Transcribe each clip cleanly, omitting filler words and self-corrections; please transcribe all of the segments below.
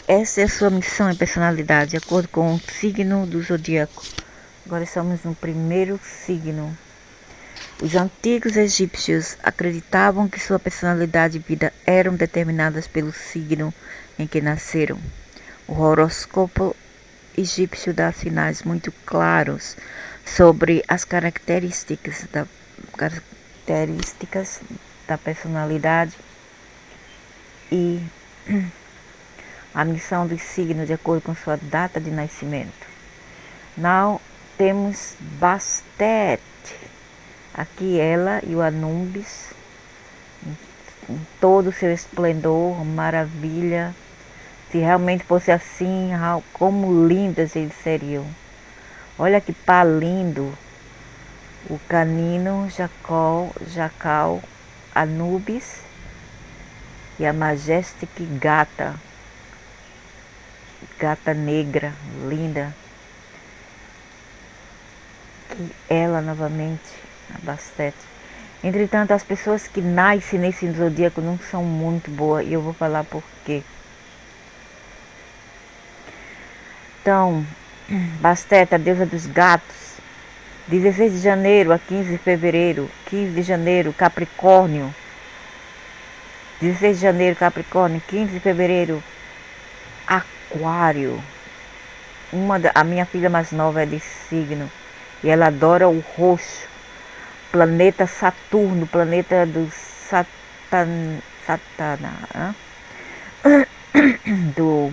Essa é a sua missão e personalidade, de acordo com o signo do zodíaco. Agora estamos no primeiro signo. Os antigos egípcios acreditavam que sua personalidade e vida eram determinadas pelo signo em que nasceram. O horóscopo egípcio dá sinais muito claros sobre as características da personalidade e a missão do signo de acordo com sua data de nascimento. Now temos Bastet, aqui ela e o Anubis, em todo o seu esplendor, maravilha. Se realmente fosse assim, como lindas eles seriam. Olha que pá lindo. O canino, jacal, Anubis e a Majestic gata negra, linda. E ela novamente, a Bastet. Entretanto, as pessoas que nascem nesse zodíaco não são muito boas, e eu vou falar por quê. Então, Bastet, a deusa dos gatos, 16 de janeiro a 15 de fevereiro, 15 de janeiro, Capricórnio, 16 de janeiro, Capricórnio, 15 de fevereiro, Aquário. A minha filha mais nova é desse signo e ela adora o roxo. Planeta Saturno, planeta do do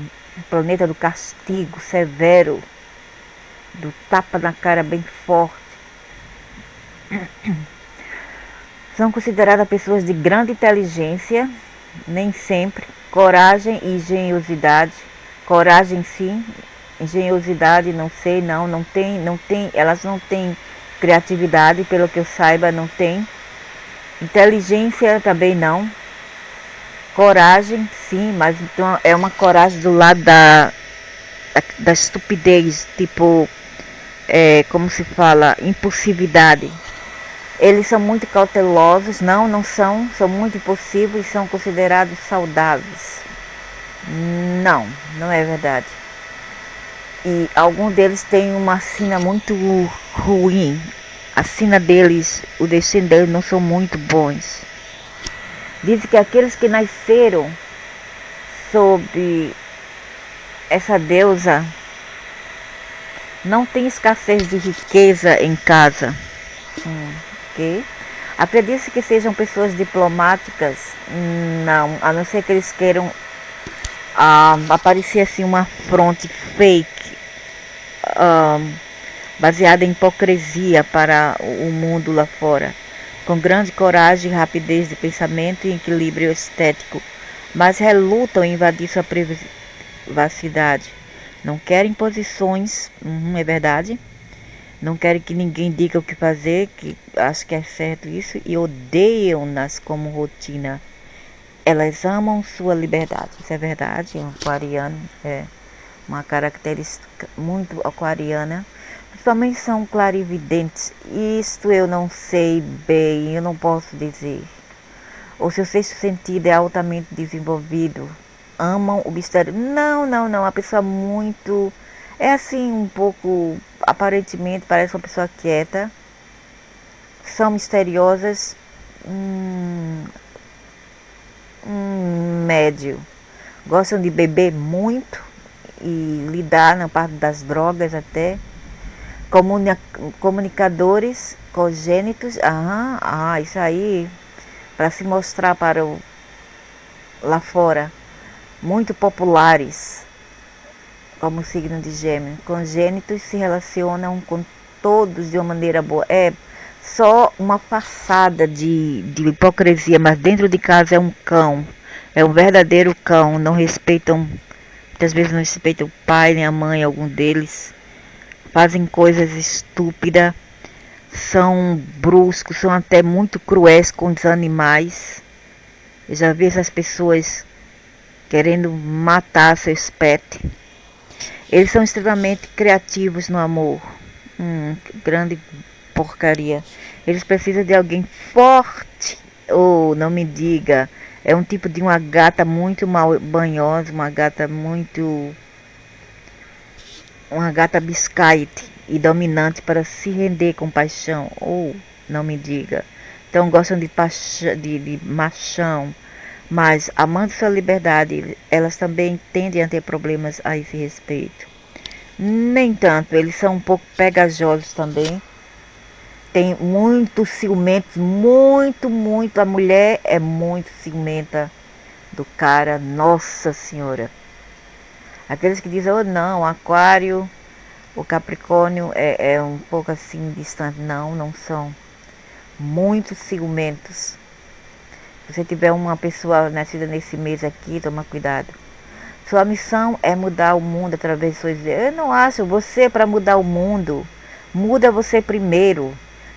planeta do castigo severo, do tapa na cara bem forte. São consideradas pessoas de grande inteligência, nem sempre, coragem e engenhosidade. Coragem sim, engenhosidade não sei, não tem, elas não têm criatividade, pelo que eu saiba, não tem. Inteligência também não. Coragem sim, mas então é uma coragem do lado da estupidez, tipo, como se fala, impulsividade. Eles são muito cautelosos, não são muito impulsivos e são considerados saudáveis. Não é verdade. E alguns deles têm uma sina muito ruim. A sina deles, o destino deles não são muito bons. Dizem que aqueles que nasceram sob essa deusa não tem escassez de riqueza em casa. Ok? Acredita-se que sejam pessoas diplomáticas? Não, a não ser que eles queiram aparecer assim uma fronte fake, baseada em hipocrisia para o mundo lá fora, com grande coragem, rapidez de pensamento e equilíbrio estético, mas relutam em invadir sua privacidade. Não querem posições, é verdade. Não querem que ninguém diga o que fazer, que acho que é certo isso, e odeiam-nas como rotina. Elas amam sua liberdade, isso é verdade. Um aquariano é uma característica muito aquariana. Principalmente são clarividentes. Isto eu não sei bem, eu não posso dizer. O seu sexto sentido é altamente desenvolvido. Amam o mistério. Não. A pessoa muito... É assim um pouco... Aparentemente parece uma pessoa quieta. São misteriosas. Médio. Gostam de beber muito e lidar na parte das drogas até. Comunicadores congênitos. Isso aí para se mostrar para lá fora. Muito populares, como o signo de Gêmeos. Congênitos se relacionam com todos de uma maneira boa. É só uma façada de hipocrisia, mas dentro de casa é um cão. É um verdadeiro cão. Não respeitam, muitas vezes não respeitam o pai nem a mãe, algum deles. Fazem coisas estúpidas. São bruscos, são até muito cruéis com os animais. Eu já vi essas pessoas querendo matar seus pets. Eles são extremamente criativos no amor. Grande porcaria. Eles precisam de alguém forte. Não me diga. É um tipo de uma gata muito mal banhosa, uma gata biscaite e dominante para se render com paixão. Ou, não me diga. Então gostam de machão, mas amando sua liberdade, elas também tendem a ter problemas a esse respeito. Nem tanto, eles são um pouco pegajosos também. Tem muito ciumentos, muito. A mulher é muito ciumenta do cara, nossa senhora. Aqueles que dizem, oh não, aquário, o capricórnio é um pouco assim distante. Não, não são. Muito ciumentos. Se você tiver uma pessoa nascida nesse mês aqui, toma cuidado. Sua missão é mudar o mundo através de suas ideias. Eu não acho você para mudar o mundo. Muda você primeiro.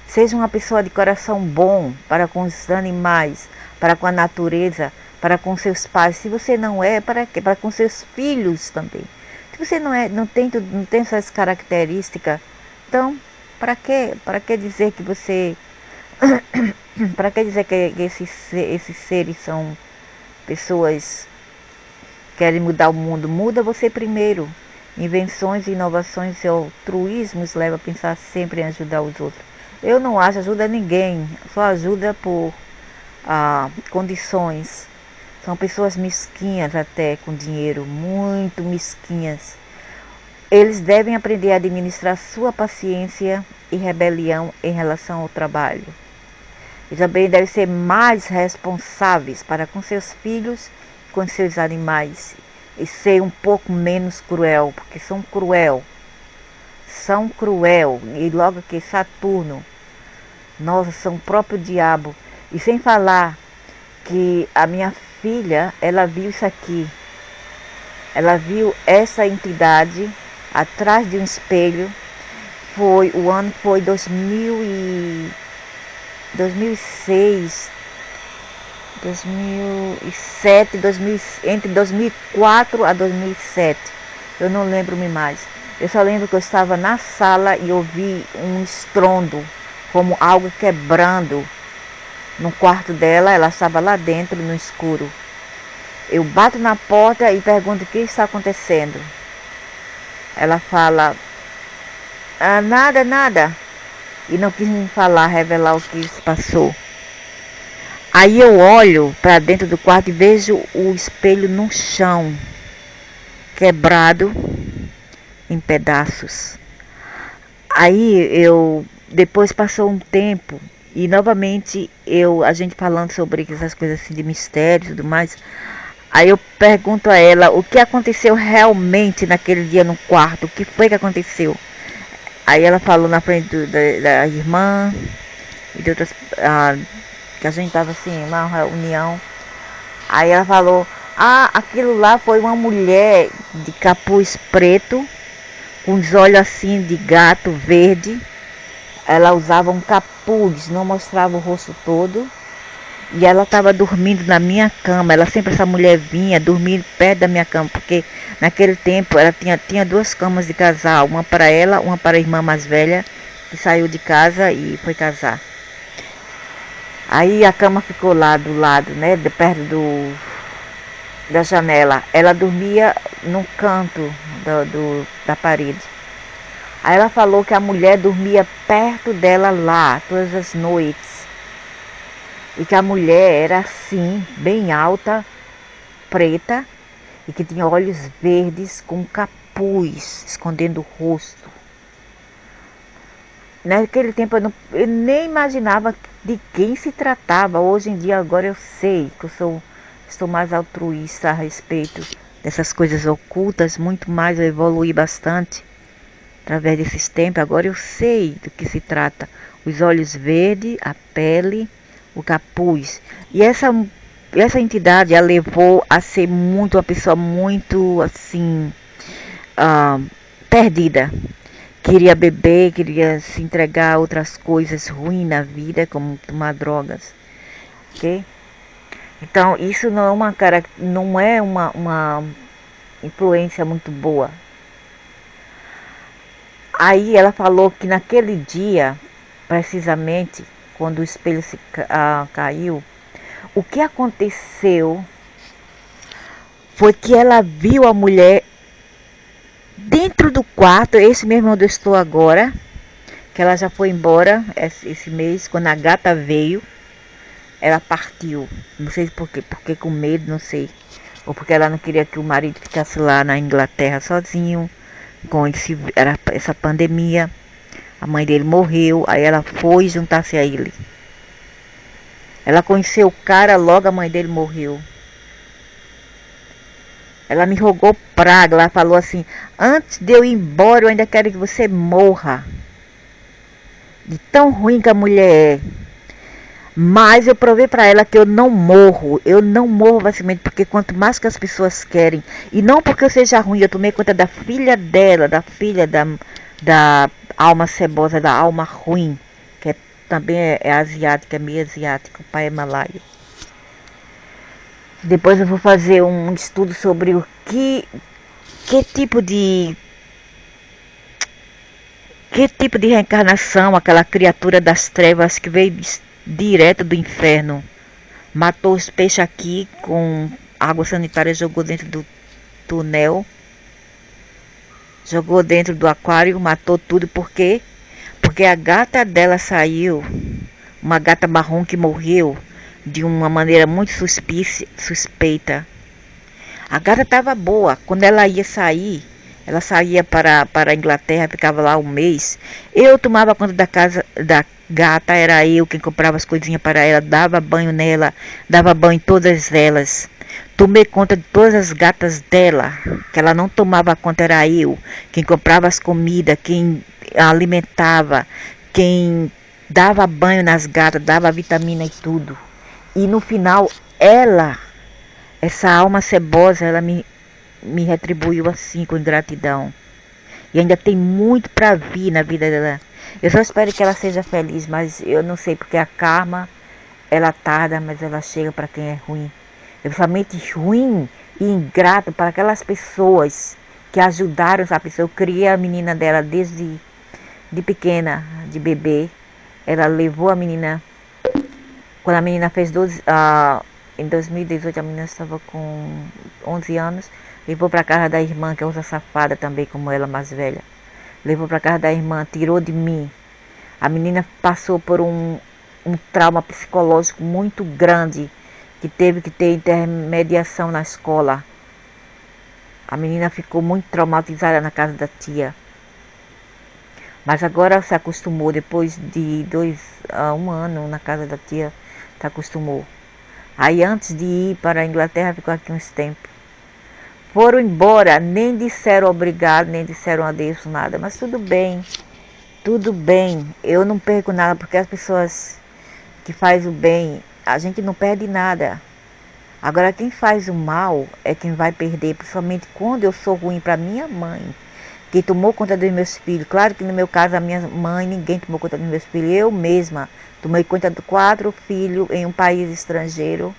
Seja uma pessoa de coração bom para com os animais, para com a natureza, para com seus pais. Se você não é, para quê? Para com seus filhos também. Se você não tem essas características, então, para quê? Para que dizer que você... para que dizer que esses seres são pessoas que querem mudar o mundo? Muda você primeiro. Invenções, inovações e altruísmos levam a pensar sempre em ajudar os outros. Eu não acho ajuda a ninguém, só ajuda por condições. São pessoas mesquinhas até com dinheiro, muito mesquinhas. Eles devem aprender a administrar sua paciência e rebelião em relação ao trabalho. E também devem ser mais responsáveis para com seus filhos e com seus animais. E ser um pouco menos cruel, porque são cruel. São cruel. E logo que Saturno, nossa, são o próprio diabo. E sem falar que a minha filha, ela viu isso aqui. Ela viu essa entidade atrás de um espelho. O ano foi 2006, 2007, entre 2004 a 2007. Eu não lembro-me mais. Eu só lembro que eu estava na sala e ouvi um estrondo, como algo quebrando no quarto dela. Ela estava lá dentro, no escuro. Eu bato na porta e pergunto o que está acontecendo. Ela fala, nada. E não quis me falar, revelar o que se passou. Aí eu olho para dentro do quarto e vejo o espelho no chão, quebrado em pedaços. Aí depois passou um tempo e novamente a gente falando sobre essas coisas assim de mistério e tudo mais. Aí eu pergunto a ela o que aconteceu realmente naquele dia no quarto, o que foi que aconteceu. Aí ela falou na frente da irmã e de outras, que a gente estava assim, uma reunião. Aí ela falou, aquilo lá foi uma mulher de capuz preto, com os olhos assim de gato verde. Ela usava um capuz, não mostrava o rosto todo. E ela estava dormindo na minha cama. Essa mulher vinha dormir perto da minha cama, porque naquele tempo ela tinha duas camas de casal, uma para ela, uma para a irmã mais velha, que saiu de casa e foi casar. Aí a cama ficou lá do lado, né, de perto da janela. Ela dormia no canto da parede. Aí ela falou que a mulher dormia perto dela lá, todas as noites. E que a mulher era assim, bem alta, preta, e que tinha olhos verdes com capuz, escondendo o rosto. Naquele tempo eu nem imaginava de quem se tratava. Hoje em dia agora eu sei que estou mais altruísta a respeito dessas coisas ocultas, muito mais, eu evoluí bastante através desses tempos. Agora eu sei do que se trata. Os olhos verdes, a pele, o capuz. E essa entidade a levou a ser uma pessoa muito assim, perdida. Queria beber, queria se entregar a outras coisas ruins na vida, como tomar drogas. Ok? Então isso não é uma influência muito boa. Aí ela falou que naquele dia, precisamente, quando o espelho caiu, O que aconteceu foi que ela viu a mulher dentro do quarto, esse mesmo onde eu estou agora, que ela já foi embora esse mês, quando a gata veio, ela partiu. Não sei por quê, porque com medo, não sei. Ou porque ela não queria que o marido ficasse lá na Inglaterra sozinho, com essa pandemia. A mãe dele morreu, aí ela foi juntar-se a ele. Ela conheceu o cara, logo a mãe dele morreu. Ela me rogou praga, ela falou assim: antes de eu ir embora, eu ainda quero que você morra. De tão ruim que a mulher é. Mas eu provei para ela que eu não morro facilmente, porque quanto mais que as pessoas querem, e não porque eu seja ruim, eu tomei conta da filha dela, da alma cebosa, da alma ruim, que também é asiática, é meio asiática, o pai é malaio. Depois eu vou fazer um estudo sobre que tipo de que tipo de reencarnação aquela criatura das trevas que veio direto do inferno. Matou os peixes aqui com água sanitária, jogou dentro do túnel, jogou dentro do aquário, matou tudo. Por quê? Porque a gata dela saiu, uma gata marrom que morreu de uma maneira muito suspeita. A gata estava boa. Quando ela ia sair, ela saía para a Inglaterra, ficava lá um mês. Eu tomava conta da casa da gata, era eu quem comprava as coisinhas para ela, dava banho nela, dava banho em todas elas. Tomei conta de todas as gatas dela, que ela não tomava conta, era eu quem comprava as comidas, quem alimentava, quem dava banho nas gatas, dava vitamina e tudo. E no final, essa alma cebosa, ela me retribuiu assim, com ingratidão. E ainda tem muito para vir na vida dela. Eu só espero que ela seja feliz, mas eu não sei, porque a karma, ela tarda, mas ela chega para quem é ruim. É somente ruim e ingrato para aquelas pessoas que ajudaram essa pessoa. Eu criei a menina dela desde de pequena, de bebê. Ela levou a menina, quando a menina fez 12, em 2018 a menina estava com 11 anos, levou para casa da irmã, que é outra safada também, como ela, mais velha. Levou para casa da irmã, tirou de mim. A menina passou por um trauma psicológico muito grande, que teve que ter intermediação na escola. A menina ficou muito traumatizada na casa da tia. Mas agora se acostumou, depois de um ano na casa da tia, se acostumou. Aí antes de ir para a Inglaterra, ficou aqui uns tempos. Foram embora, nem disseram obrigado, nem disseram adeus, nada. Mas tudo bem. Eu não perco nada, porque as pessoas que fazem o bem, a gente não perde nada. Agora quem faz o mal é quem vai perder, principalmente quando eu sou ruim para minha mãe, que tomou conta dos meus filhos. Claro que no meu caso, a minha mãe, ninguém tomou conta dos meus filhos. Eu mesma tomei conta de 4 filhos em um país estrangeiro.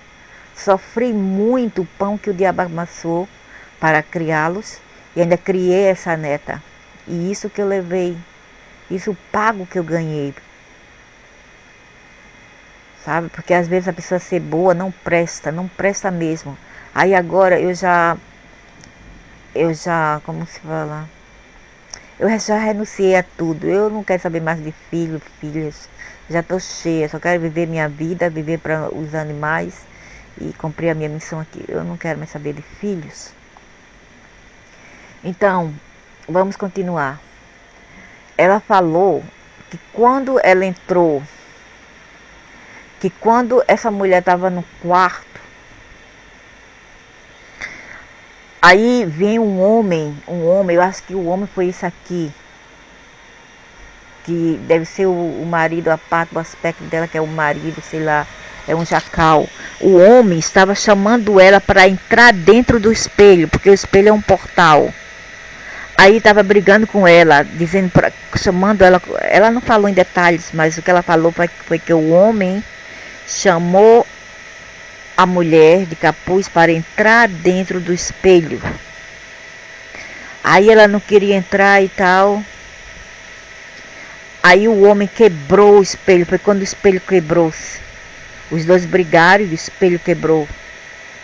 Sofri muito o pão que o diabo amassou para criá-los. E ainda criei essa neta. E isso que eu levei. Isso pago que eu ganhei. Sabe? Porque às vezes a pessoa ser boa não presta mesmo. Aí agora eu já, como se fala? Eu já renunciei a tudo. Eu não quero saber mais de filho, filhas. Já estou cheia. Só quero viver minha vida, viver para os animais e cumprir a minha missão aqui. Eu não quero mais saber de filhos. Então, vamos continuar. Ela falou que quando ela entrou, que quando essa mulher estava no quarto, aí vem um homem, eu acho que o homem foi esse aqui, que deve ser o marido, a parte do aspecto dela, que é o marido, sei lá, é um jacal. O homem estava chamando ela para entrar dentro do espelho, porque o espelho é um portal. Aí estava brigando com ela, chamando ela. Ela não falou em detalhes, mas o que ela falou foi que o homem chamou a mulher de capuz para entrar dentro do espelho. Aí ela não queria entrar e tal. Aí o homem quebrou o espelho, foi quando o espelho quebrou-se. Os dois brigaram e o espelho quebrou,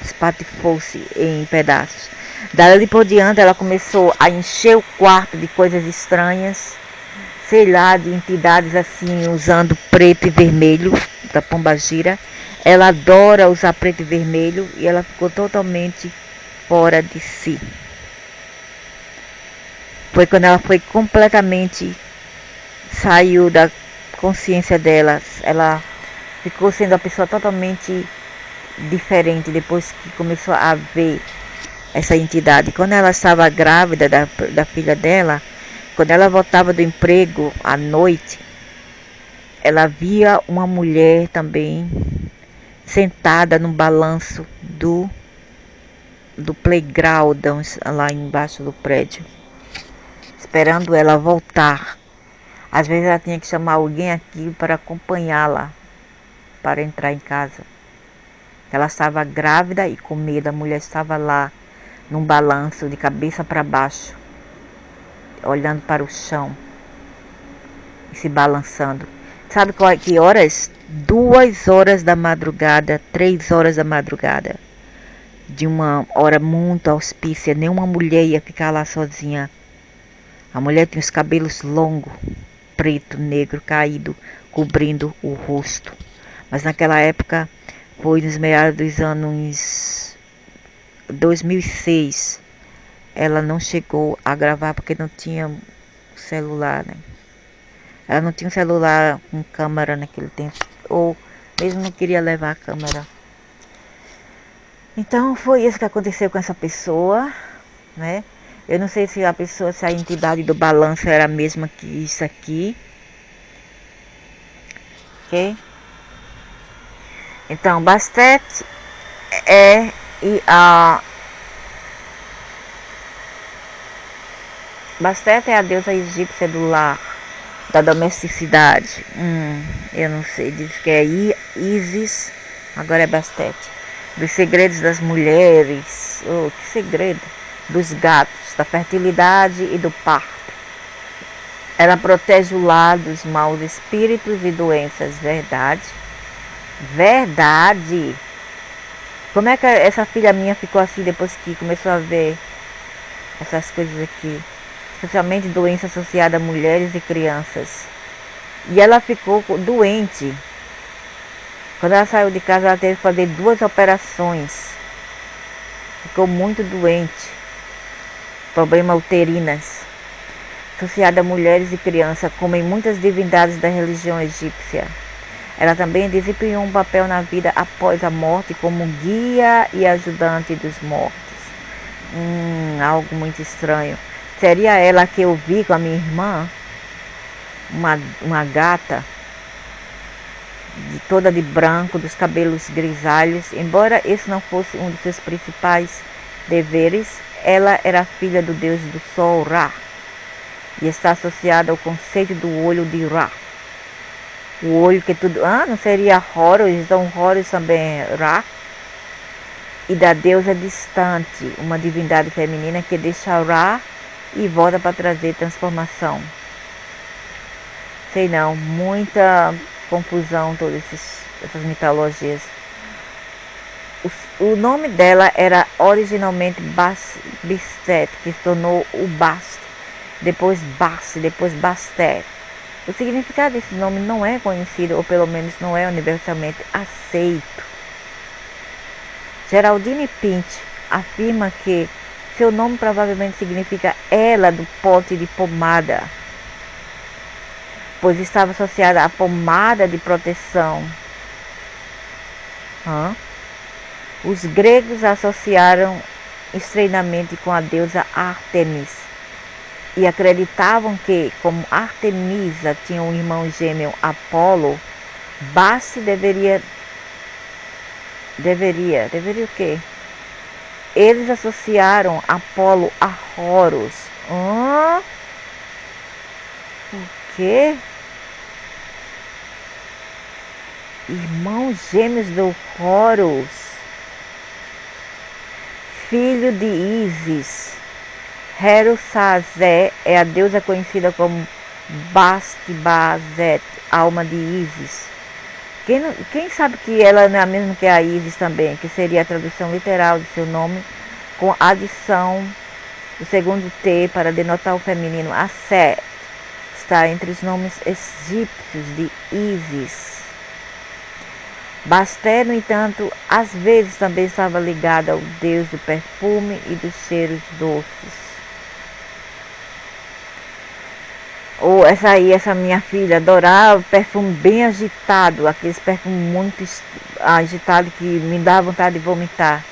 espatifou-se em pedaços. Dali por diante ela começou a encher o quarto de coisas estranhas, sei lá, de entidades assim, usando preto e vermelho da pombagira. Ela adora usar preto e vermelho e ela ficou totalmente fora de si. Foi quando ela foi completamente, saiu da consciência dela. Ela ficou sendo uma pessoa totalmente diferente depois que começou a ver essa entidade. Quando ela estava grávida da filha dela, quando ela voltava do emprego à noite, ela via uma mulher também sentada no balanço do playground lá embaixo do prédio, esperando ela voltar. Às vezes ela tinha que chamar alguém aqui para acompanhá-la para entrar em casa. Ela estava grávida e com medo. A mulher estava lá num balanço de cabeça para baixo, olhando para o chão e se balançando. Sabe que horas? 2 horas da madrugada, 3 horas da madrugada. De uma hora muito auspícia, nenhuma mulher ia ficar lá sozinha. A mulher tinha os cabelos longos, preto, negro, caído, cobrindo o rosto. Mas naquela época, foi nos meados dos anos 2006, ela não chegou a gravar porque não tinha celular, né? Ela não tinha um celular com câmera naquele tempo, ou mesmo não queria levar a câmera. Então foi isso que aconteceu com essa pessoa, né? Eu não sei se se a entidade do balanço era a mesma que isso aqui. Ok? Então, Bastet é Bastet é a deusa egípcia do lar, da domesticidade. Eu não sei, diz que é Isis, agora é Bastet. Dos segredos das mulheres, que segredo? Dos gatos, da fertilidade e do parto. Ela protege o lar dos maus espíritos e doenças, verdade? Verdade! Como é que essa filha minha ficou assim depois que começou a ver essas coisas aqui? Especialmente doença associada a mulheres e crianças. E ela ficou doente. Quando ela saiu de casa, ela teve que fazer 2 operações. Ficou muito doente. Problemas uterinas. Associada a mulheres e crianças, como em muitas divindades da religião egípcia. Ela também desempenhou um papel na vida após a morte como guia e ajudante dos mortos. Algo muito estranho. Seria ela que eu vi com a minha irmã? Uma gata, toda de branco, dos cabelos grisalhos. Embora esse não fosse um dos seus principais deveres, ela era filha do deus do sol, Ra, e está associada ao conceito do olho de Ra. O olho que tudo... não seria Horus? Então Horus também é Ra. E da deusa distante, uma divindade feminina que deixa Ra e volta para trazer transformação. Sei não, muita confusão todas essas mitologias. O nome dela era originalmente Bastet, que se tornou o Bast, depois Bast, depois Bastet. O significado desse nome não é conhecido, ou pelo menos não é universalmente aceito. Geraldine Pint afirma que seu nome provavelmente significa ela do pote de pomada, pois estava associada à pomada de proteção. Os gregos a associaram estreitamente com a deusa Ártemis e acreditavam que, como Artemisa tinha um irmão gêmeo Apolo, Baste deveria o quê? Eles associaram Apolo a Horus. O quê? Irmãos gêmeos do Horus, filho de Isis. Heru-Sazé é a deusa conhecida como Bast-Bazet, alma de Isis. Quem sabe que ela não é a mesma que a Isis também, que seria a tradução literal de seu nome, com a adição do segundo T para denotar o feminino Aset, está entre os nomes egípcios de Isis. Bastet, no entanto, às vezes também estava ligada ao deus do perfume e dos cheiros doces. Ou essa minha filha adorava perfume bem agitado, aqueles perfumes muito agitados que me dá vontade de vomitar.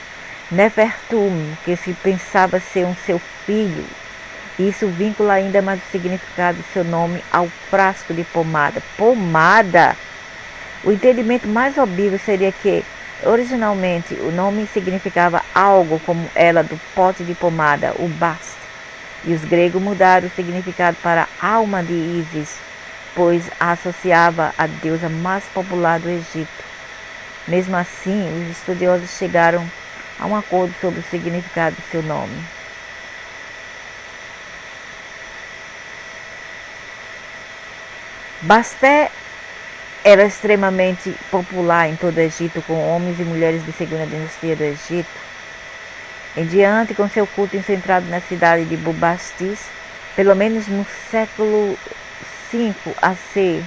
Nefertum, que se pensava ser um seu filho. Isso vincula ainda mais o significado do seu nome ao frasco de pomada. Pomada! O entendimento mais óbvio seria que, originalmente, o nome significava algo como ela do pote de pomada, o bast. E os gregos mudaram o significado para alma de Isis, pois a associava à deusa mais popular do Egito. Mesmo assim, os estudiosos chegaram a um acordo sobre o significado do seu nome. Bastet era extremamente popular em todo o Egito, com homens e mulheres de segunda dinastia do Egito. Em diante, com seu culto centrado na cidade de Bubastis, pelo menos no século V AC,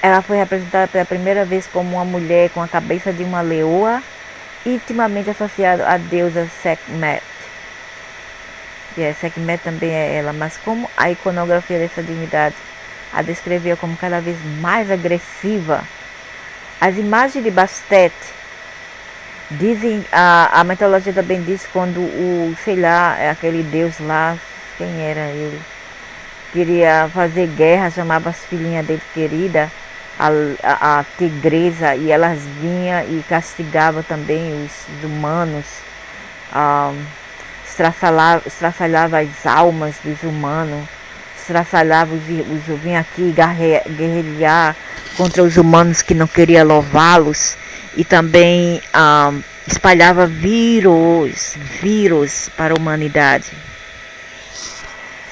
ela foi representada pela primeira vez como uma mulher com a cabeça de uma leoa, intimamente associada à deusa Sekhmet. Sekhmet também é ela, mas como a iconografia dessa divindade a descrevia como cada vez mais agressiva, as imagens de Bastet dizem, a mitologia também diz quando aquele deus lá, quem era ele, queria fazer guerra, chamava as filhinhas dele querida, a tigresa, e elas vinham e castigavam também os humanos, estraçalhava as almas dos humanos, vinha aqui guerrilhar contra os humanos que não queriam louvá-los, e também espalhava vírus para a humanidade.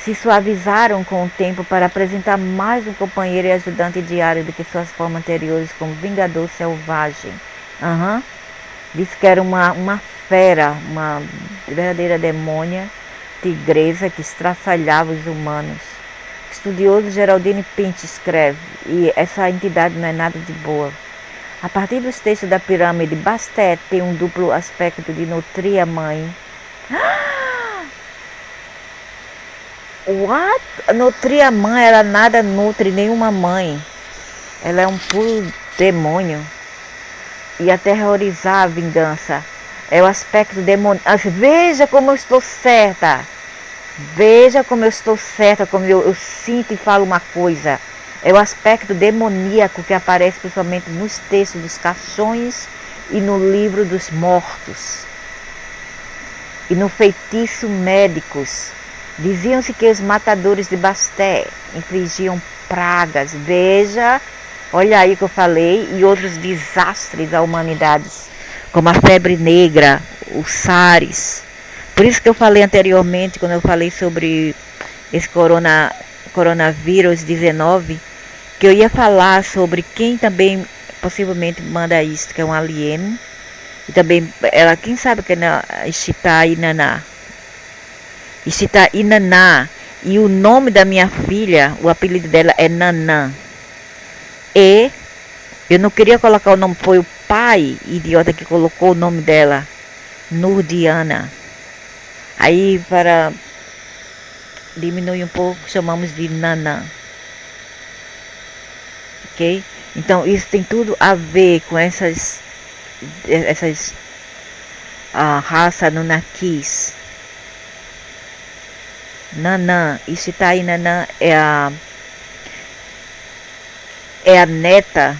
Se suavizaram com o tempo para apresentar mais um companheiro e ajudante diário do que suas formas anteriores, como vingador selvagem. Diz que era uma fera, uma verdadeira demônia, tigresa que estraçalhava os humanos. O estudioso Geraldine Pint escreve, e essa entidade não é nada de boa. A partir dos textos da pirâmide, Bastet tem um duplo aspecto de nutria mãe. What? Nutria mãe, ela nada nutre nenhuma mãe. Ela é um puro demônio. E aterrorizar a vingança. É o aspecto demoníaco. Veja como eu estou certa. Veja como eu estou certa, como eu sinto e falo uma coisa. É o aspecto demoníaco que aparece principalmente nos textos dos caixões e no livro dos mortos. E no feitiço médicos. Diziam-se que os matadores de Bastet infligiam pragas. Veja, olha aí que eu falei, e outros desastres à humanidade, como a febre negra, o SARS. Por isso que eu falei anteriormente, quando eu falei sobre esse coronavírus 19, que eu ia falar sobre quem também possivelmente manda isso, que é um alien. E também, quem sabe que é Ishita Inaná. E o nome da minha filha, o apelido dela é Nanã. E eu não queria colocar o nome, foi o pai idiota que colocou o nome dela, Nurdiana. Aí, para diminuir um pouco, chamamos de Nanã. Ok? Então, isso tem tudo a ver com essas raça Nunakis. Nanã, Ishita Nanã é a neta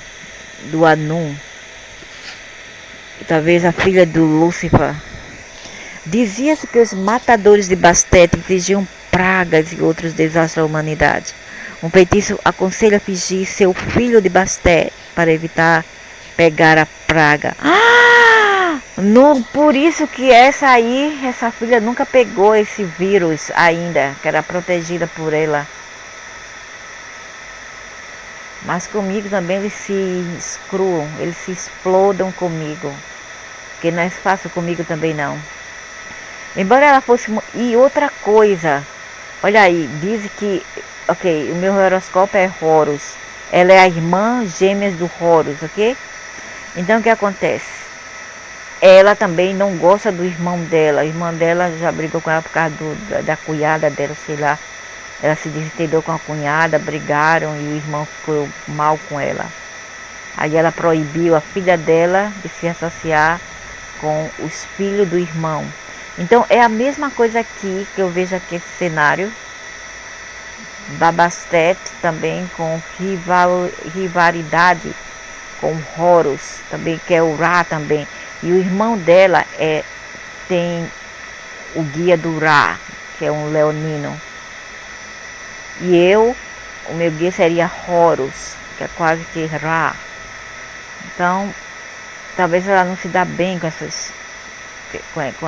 do Anu, talvez a filha do Lúcifer. Dizia-se que os matadores de Bastet infligiam pragas e outros desastres à humanidade. Um feitiço aconselha a fingir seu filho de Bastet para evitar pegar a praga. Por isso que essa filha nunca pegou esse vírus ainda, que era protegida por ela. Mas comigo também eles se excluam, eles se explodam comigo. Porque não é fácil comigo também não. Embora ela fosse... E outra coisa, olha aí, diz que... Ok, o meu horoscópio é Horus. Ela é a irmã gêmea do Horus, ok? Então o que acontece? Ela também não gosta do irmão dela. A irmã dela já brigou com ela por causa da cunhada dela, sei lá. Ela se desentendeu com a cunhada, brigaram e o irmão ficou mal com ela. Aí ela proibiu a filha dela de se associar com os filhos do irmão. Então é a mesma coisa aqui que eu vejo aqui esse cenário. Bastet também com rivalidade com Horus, também que é o Ra também. E o irmão dela tem o guia do Ra, que é um leonino. E o meu guia seria Horus, que é quase que Ra. Então, talvez ela não se dá bem com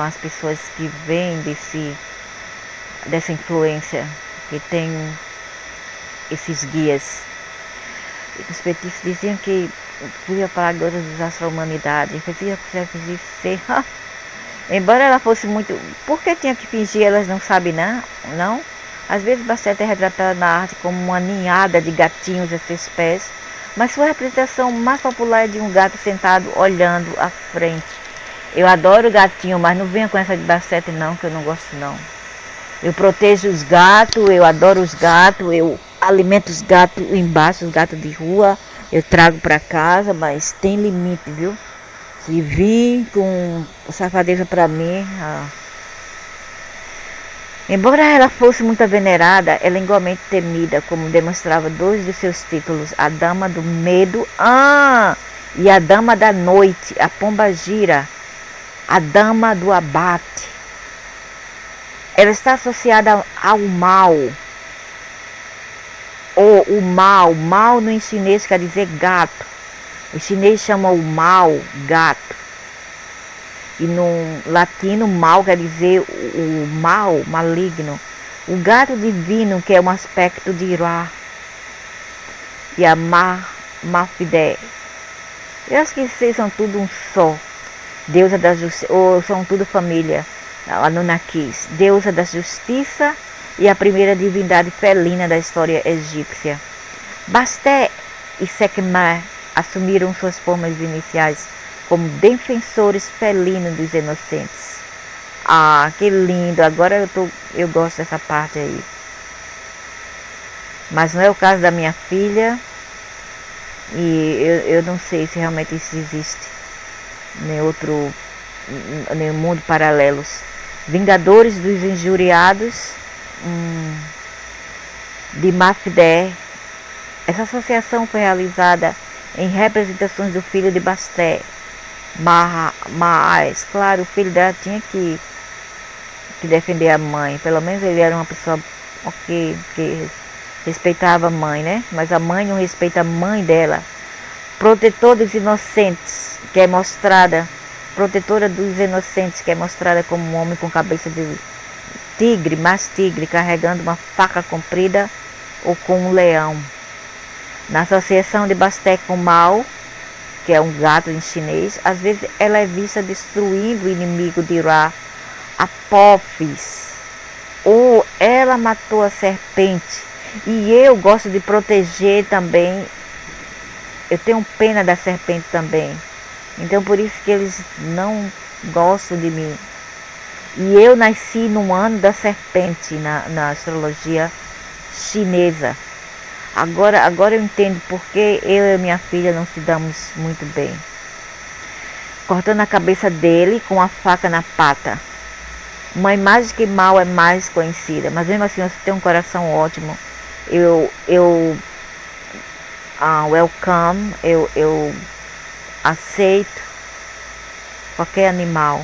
as pessoas que vêm dessa influência, que tem esses guias. Os petistas diziam que fui a palavra do desastre à humanidade. Embora ela fosse muito... Por que tinha que fingir? Elas não sabem, não? Às vezes Bastet é retratada na arte como uma ninhada de gatinhos a seus pés, mas sua representação mais popular é de um gato sentado olhando à frente. Eu adoro gatinho, mas não venha com essa de Bastet não, que eu não gosto não. Eu protejo os gatos, eu adoro os gatos, eu alimento os gatos embaixo, os gatos de rua, eu trago para casa, mas tem limite, viu? Se vir com safadeza para mim... Embora ela fosse muito venerada, ela é igualmente temida, como demonstrava dois de seus títulos, a Dama do Medo e a Dama da Noite, a Pombagira, a Dama do Abate. Ela está associada ao mal, ou o mal no chinês quer dizer gato. O chinês chama o mal gato. E no latino, mal quer dizer o mal, maligno. O gato divino, que é um aspecto de Ra. E a Mafidé. Eu acho que vocês são tudo um só. Deusa da justiça, ou são tudo família. Anunnakis. Deusa da justiça e a primeira divindade felina da história egípcia. Bastet e Sekhmet assumiram suas formas iniciais como defensores felinos dos inocentes. Que lindo! Agora eu gosto dessa parte aí. Mas não é o caso da minha filha. E eu não sei se realmente isso existe. Nem mundo paralelos. Vingadores dos injuriados. De Mafdé. Essa associação foi realizada em representações do filho de Bastet. Mas, claro, o filho dela tinha que defender a mãe. Pelo menos ele era uma pessoa que respeitava a mãe, né? Mas a mãe não respeita a mãe dela. Protetor dos inocentes, que é mostrada, protetora dos inocentes, que é mostrada como um homem com cabeça de tigre, mas tigre, carregando uma faca comprida ou com um leão. Na associação de Bastet com Mal, que é um gato em chinês, às vezes ela é vista destruindo o inimigo de Ra, Apophis, ou ela matou a serpente. E eu gosto de proteger também, eu tenho pena da serpente também, então por isso que eles não gostam de mim. E eu nasci no ano da serpente na astrologia chinesa. Agora eu entendo porque eu e minha filha não se damos muito bem. Cortando a cabeça dele com a faca na pata. Uma imagem que Mal é mais conhecida, mas mesmo assim você tem um coração ótimo. Welcome, eu aceito qualquer animal.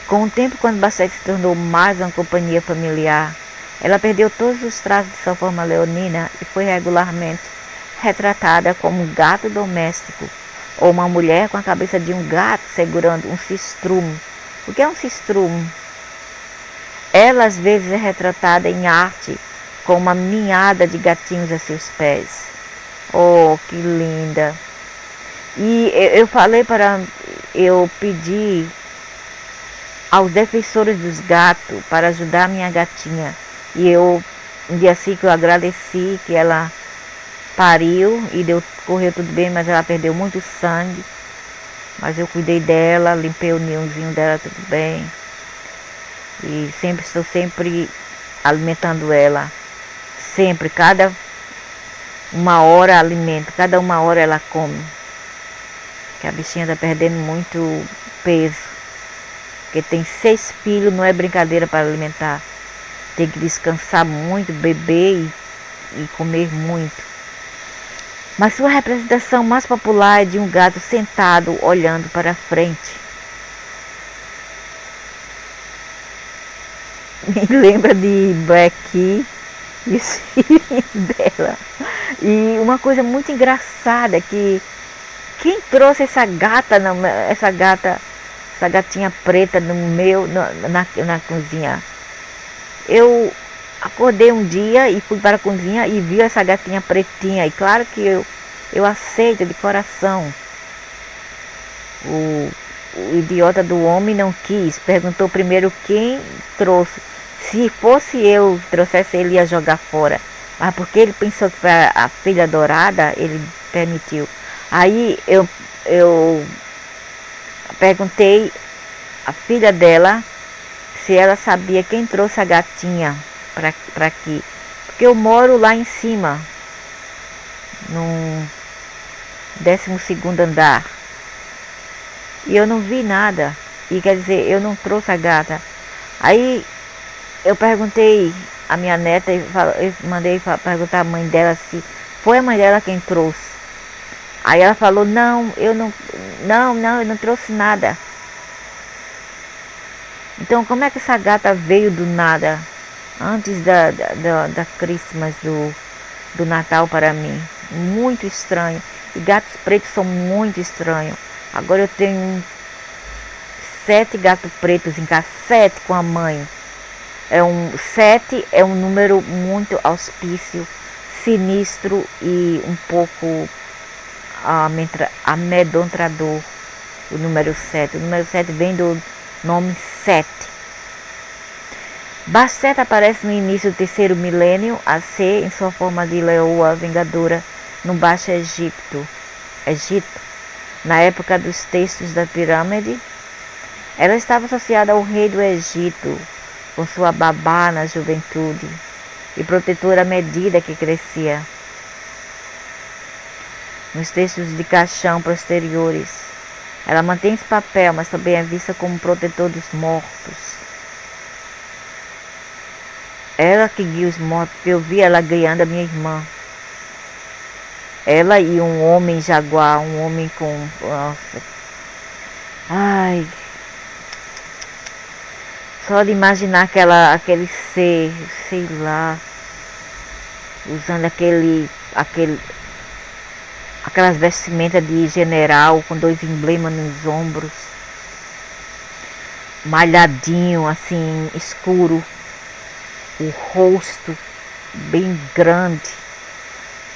Com o tempo, quando Bastet se tornou mais uma companhia familiar, ela perdeu todos os traços de sua forma leonina e foi regularmente retratada como um gato doméstico ou uma mulher com a cabeça de um gato segurando um sistrum. O que é um sistrum? Ela às vezes é retratada em arte com uma ninhada de gatinhos a seus pés. Oh, que linda! E eu pedi aos defensores dos gatos para ajudar minha gatinha. E um dia assim que eu agradeci que ela pariu e correu tudo bem, mas ela perdeu muito sangue. Mas eu cuidei dela, limpei o ninhozinho dela, tudo bem. E estou sempre alimentando ela. Sempre, cada uma hora alimento, cada uma hora ela come. Que a bichinha está perdendo muito peso. Porque tem 6 filhos, não é brincadeira para alimentar. Tem que descansar muito, beber e comer muito. Mas sua representação mais popular é de um gato sentado olhando para frente. Me lembra de Becky e os filhos dela. E uma coisa muito engraçada que quem trouxe essa gatinha preta na cozinha? Eu acordei um dia e fui para a cozinha e vi essa gatinha pretinha. E claro que eu aceito de coração. O idiota do homem não quis. Perguntou primeiro quem trouxe. Se fosse eu trouxesse, ele ia jogar fora. Mas porque ele pensou que foi a filha dourada, ele permitiu. Aí eu perguntei à filha dela se ela sabia quem trouxe a gatinha para aqui. Porque eu moro lá em cima, no 12º andar. E eu não vi nada. E quer dizer, eu não trouxe a gata. Aí eu perguntei à minha neta, eu mandei perguntar à mãe dela se foi a mãe dela quem trouxe. Aí ela falou, não, eu não trouxe nada. Então como é que essa gata veio do nada? Antes da Christmas, do Natal para mim. Muito estranho. E gatos pretos são muito estranhos. Agora eu tenho 7 gatos pretos em casa, 7 com a mãe. 7 é um número muito auspício, sinistro e um pouco amedrontador. O número 7. O número 7 vem do nome Sete. Bastet aparece no início do 3º milênio AC em sua forma de leoa vingadora no Baixo Egito. Na época dos textos da pirâmide, ela estava associada ao rei do Egito, com sua babá na juventude e protetora à medida que crescia. Nos textos de caixão posteriores, ela mantém esse papel, mas também é vista como protetor dos mortos. Ela que guia os mortos, porque eu vi ela guiando a minha irmã. Ela e um homem jaguar, um homem com... Nossa. Ai. Só de imaginar aquele ser, sei lá, usando aquelas vestimentas de general com 2 emblemas nos ombros. Malhadinho, assim, escuro. O rosto bem grande,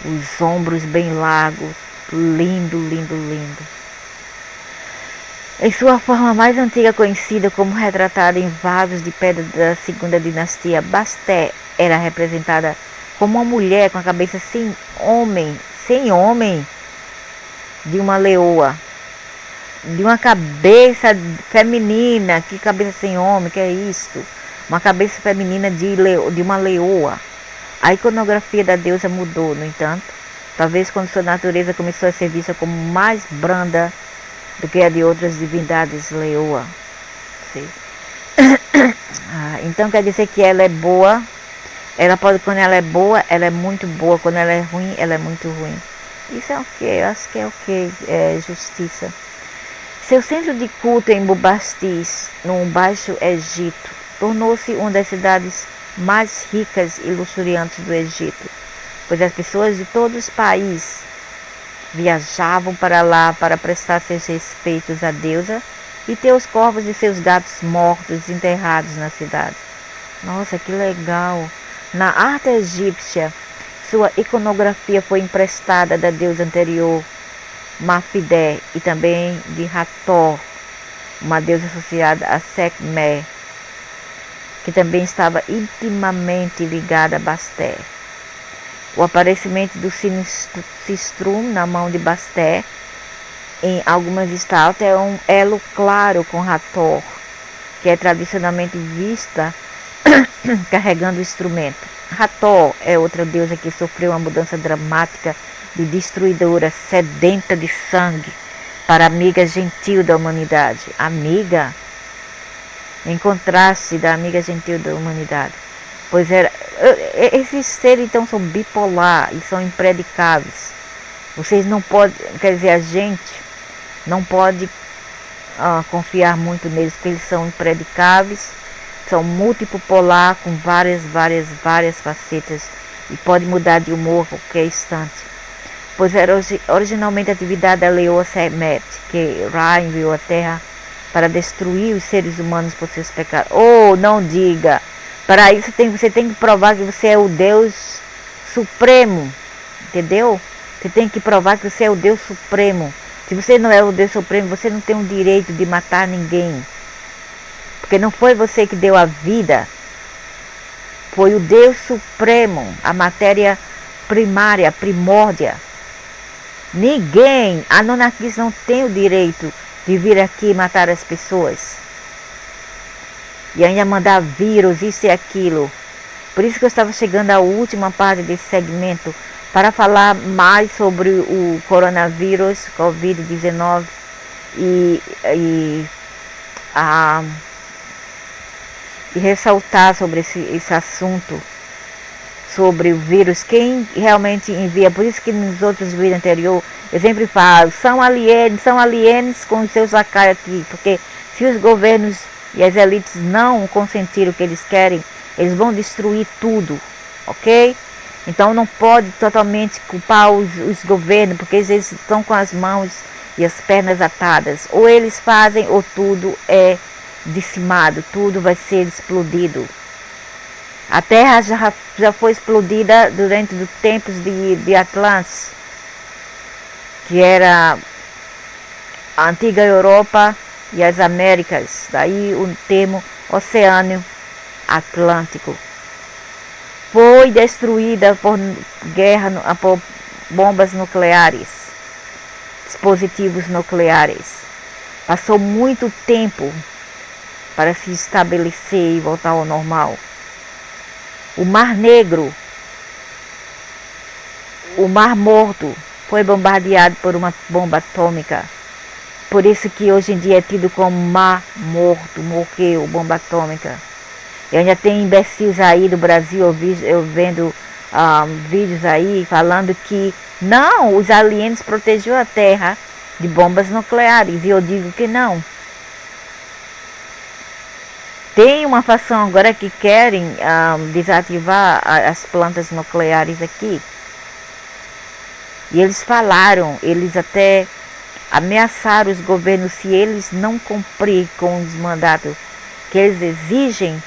os ombros bem largos, lindo, lindo, lindo. Em sua forma mais antiga conhecida como retratada em vasos de pedra da 2ª dinastia, Bastet era representada como uma mulher com a cabeça sem homem, de uma leoa, de uma cabeça feminina. Que cabeça sem homem, que é isto? Uma cabeça feminina de uma leoa. A iconografia da deusa mudou, no entanto, talvez quando sua natureza começou a ser vista como mais branda do que a de outras divindades leoa. Então quer dizer que ela é boa. Quando ela é boa, ela é muito boa. Quando ela é ruim, ela é muito ruim. Isso é ok, eu acho que é ok, é justiça. Seu centro de culto em Bubastis, no Baixo Egito, tornou-se uma das cidades mais ricas e luxuriantes do Egito, pois as pessoas de todos os países viajavam para lá para prestar seus respeitos à deusa e ter os corpos de seus gatos mortos enterrados na cidade. Nossa, que legal! Na arte egípcia, Sua iconografia foi emprestada da deusa anterior, Mafidé, e também de Hathor, uma deusa associada a Sekhmet, que também estava intimamente ligada a Bastet. O aparecimento do Sistrum na mão de Bastet, em algumas estátuas, é um elo claro com Hathor, que é tradicionalmente vista carregando o instrumento. Hathor é outra deusa que sofreu uma mudança dramática de destruidora, sedenta de sangue, para amiga gentil da humanidade. Amiga, em contraste da amiga gentil da humanidade. Pois esses seres então são bipolar e são impredicáveis. Vocês não podem, quer dizer, a gente não pode confiar muito neles, porque eles são impredicáveis, são multipolar com várias facetas e pode mudar de humor a qualquer instante. Pois era originalmente a atividade da leoa Sekhmet, que Ra enviou à Terra para destruir os seres humanos por seus pecados. Oh, não diga! Para isso você tem que provar que você é o Deus Supremo, entendeu? Você tem que provar que você é o Deus Supremo. Se você não é o Deus Supremo, você não tem o direito de matar ninguém. Porque não foi você que deu a vida. Foi o Deus Supremo, a matéria primária, primórdia. Ninguém, Anunnakis não tem o direito de vir aqui matar as pessoas. E ainda mandar vírus, isso e aquilo. Por isso que eu estava chegando à última parte desse segmento, para falar mais sobre o coronavírus, Covid-19 e ressaltar sobre esse assunto, sobre o vírus, quem realmente envia. Por isso que nos outros vídeos anteriores eu sempre falo, são alienes com os seus lacaios aqui, porque se os governos e as elites não consentirem o que eles querem, eles vão destruir tudo, ok? Então não pode totalmente culpar os governos, porque eles estão com as mãos e as pernas atadas. Ou eles fazem, ou tudo é dizimado, tudo vai ser explodido. A Terra já foi explodida durante os tempos de Atlantis, que era a antiga Europa e as Américas, daí o termo Oceano Atlântico. Foi destruída por guerra, por bombas nucleares, dispositivos nucleares. Passou muito tempo para se estabelecer e voltar ao normal. O Mar Negro, o Mar Morto, foi bombardeado por uma bomba atômica. Por isso que hoje em dia é tido como Mar Morto, morreu, bomba atômica. E ainda tem imbecis aí do Brasil, eu vendo vídeos aí falando que não, os aliens protegeu a Terra de bombas nucleares. E eu digo que não. Tem uma facção agora que querem desativar as plantas nucleares aqui. E eles falaram, eles até ameaçaram os governos, se eles não cumprir com os mandatos que eles exigem,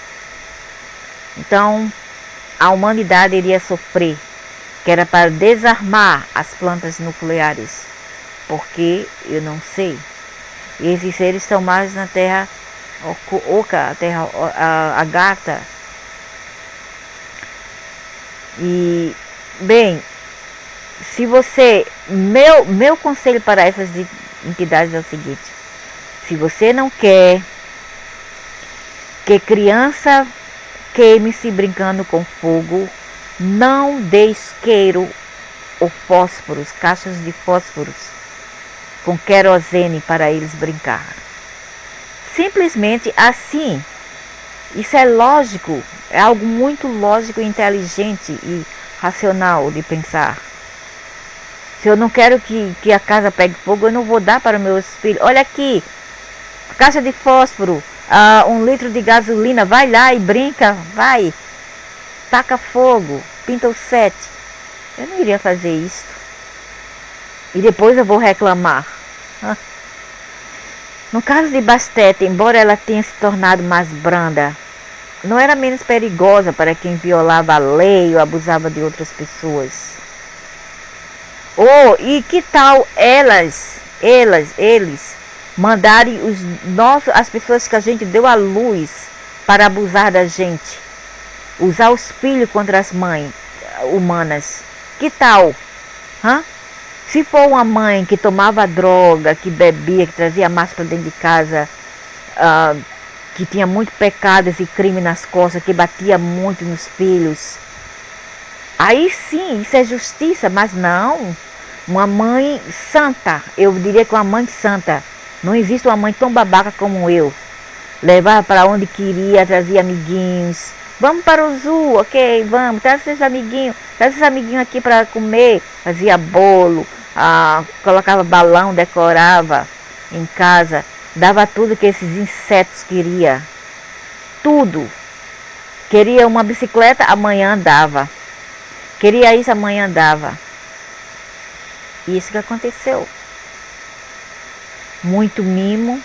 então a humanidade iria sofrer, que era para desarmar as plantas nucleares, porque eu não sei. E esses seres estão mais na Terra oca, a Terra Agartha. E bem, se você, meu conselho para essas entidades é o seguinte: se você não quer que criança queime-se brincando com fogo, não dê isqueiro ou fósforos, caixas de fósforos com querosene para eles brincar. Simplesmente assim. Isso é lógico, é algo muito lógico, inteligente e racional de pensar. Se eu não quero que a casa pegue fogo, eu não vou dar para meus filhos. Olha aqui, caixa de fósforo, 1 litro de gasolina, vai lá e brinca, vai, taca fogo, pinta o set. Eu não iria fazer isso. E depois eu vou reclamar. No caso de Bastet, embora ela tenha se tornado mais branda, não era menos perigosa para quem violava a lei ou abusava de outras pessoas. E que tal eles mandarem as pessoas que a gente deu à luz para abusar da gente, usar os filhos contra as mães humanas? Que tal? Se for uma mãe que tomava droga, que bebia, que trazia mais para dentro de casa, que tinha muito pecados e crime nas costas, que batia muito nos filhos, aí sim, isso é justiça. Mas não, uma mãe santa, eu diria que uma mãe santa. Não existe uma mãe tão babaca como eu. Levava para onde queria, trazia amiguinhos. Vamos para o zoo, ok, vamos, traz esses amiguinhos aqui para comer. Fazia bolo, colocava balão, decorava em casa. Dava tudo que esses insetos queriam. Tudo. Queria uma bicicleta, amanhã dava. Queria isso, amanhã dava. Isso que aconteceu. Muito mimo,